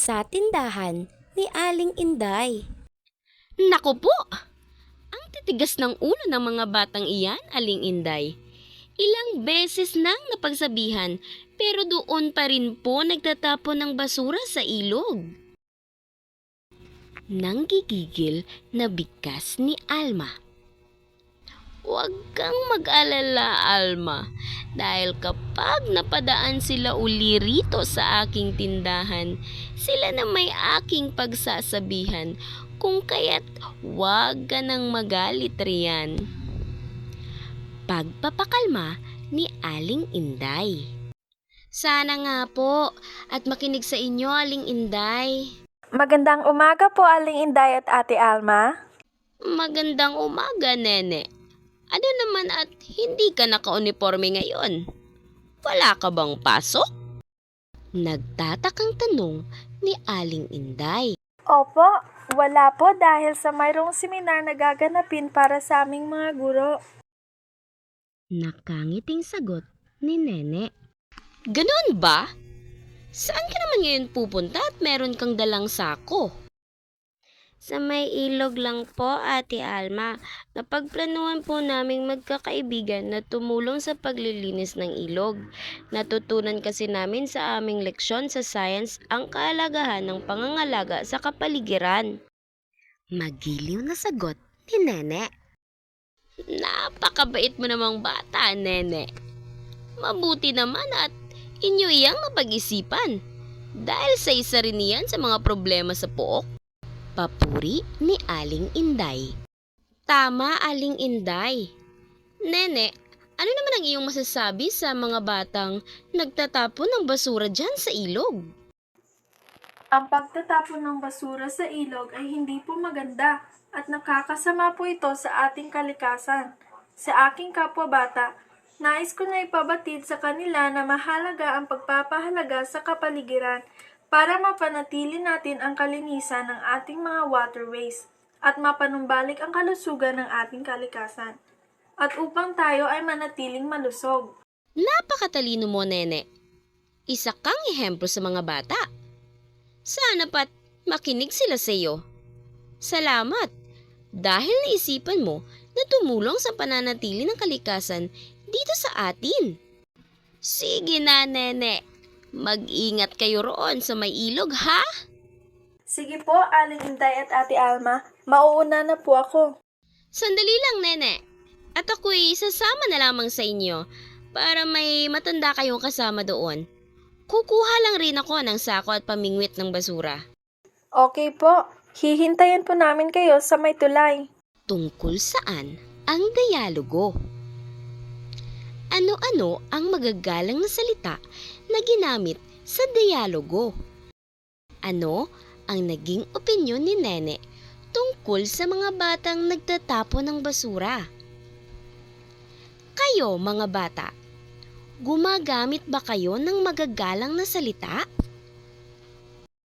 sa tindahan ni Aling Inday. Naku po! Ang titigas ng ulo ng mga batang iyan, Aling Inday. Ilang beses nang napagsabihan pero doon pa rin po nagtatapon ng basura sa ilog. Nang gigigil na bigkas ni Alma. Huwag kang mag-alala, Alma, dahil kapag napadaan sila uli rito sa aking tindahan, sila na may aking pagsasabihan kung kaya't huwag ka nang magalit riyan. Pagpapakalma ni Aling Inday. Sana nga po at makinig sa inyo, Aling Inday. Magandang umaga po, Aling Inday at Ate Alma. Magandang umaga, Nene. Ano naman at hindi ka naka-uniforme ngayon? Wala ka bang pasok? Nagtatakang tanong ni Aling Inday. Opo, wala po dahil sa mayroong seminar na gaganapin para sa aming mga guro. Nakangiting sagot ni Nene. Ganun ba? Saan ka naman ngayon pupunta at meron kang dalang sako? Sa may ilog lang po, Ate Alma. Napagplanuhan po naming magkakaibigan na tumulong sa paglilinis ng ilog. Natutunan kasi namin sa aming leksyon sa science ang kahalagahan ng pangangalaga sa kapaligiran. Magiliw na sagot ni Nene. Napakabait mo namang bata, Nene. Mabuti naman at inyo iyang napag-isipan. Dahil sa isa rin iyan sa mga problema sa pook. Papuri ni Aling Inday. Tama, Aling Inday. Nene, ano naman ang iyong masasabi sa mga batang nagtatapon ng basura dyan sa ilog? Ang pagtatapon ng basura sa ilog ay hindi po maganda at nakakasama po ito sa ating kalikasan. Sa aking kapwa-bata, nais ko na ipabatid sa kanila na mahalaga ang pagpapahalaga sa kapaligiran para mapanatili natin ang kalinisan ng ating mga waterways at mapanumbalik ang kalusugan ng ating kalikasan. At upang tayo ay manatiling malusog. Napakatalino mo, Nene. Isa kang ehemplo sa mga bata. Sana pat makinig sila sa iyo. Salamat dahil naisipan mo na tumulong sa pananatili ng kalikasan dito sa atin. Sige na, Nene. Mag-ingat kayo roon sa may ilog, ha? Sige po, Aling Inday at Ate Alma. Mauuna na po ako. Sandali lang, Nene. At ako'y sasama na lamang sa inyo para may matanda kayong kasama doon. Kukuha lang rin ako ng sako at pamingwit ng basura. Okay po. Hihintayin po namin kayo sa may tulay. Tungkol saan ang dialogo? Ano-ano ang magagalang na salita na ginamit sa dialogo? Ano ang naging opinyon ni Nene tungkol sa mga batang nagtatapon ng basura? Kayo, mga bata, gumagamit ba kayo ng magagalang na salita?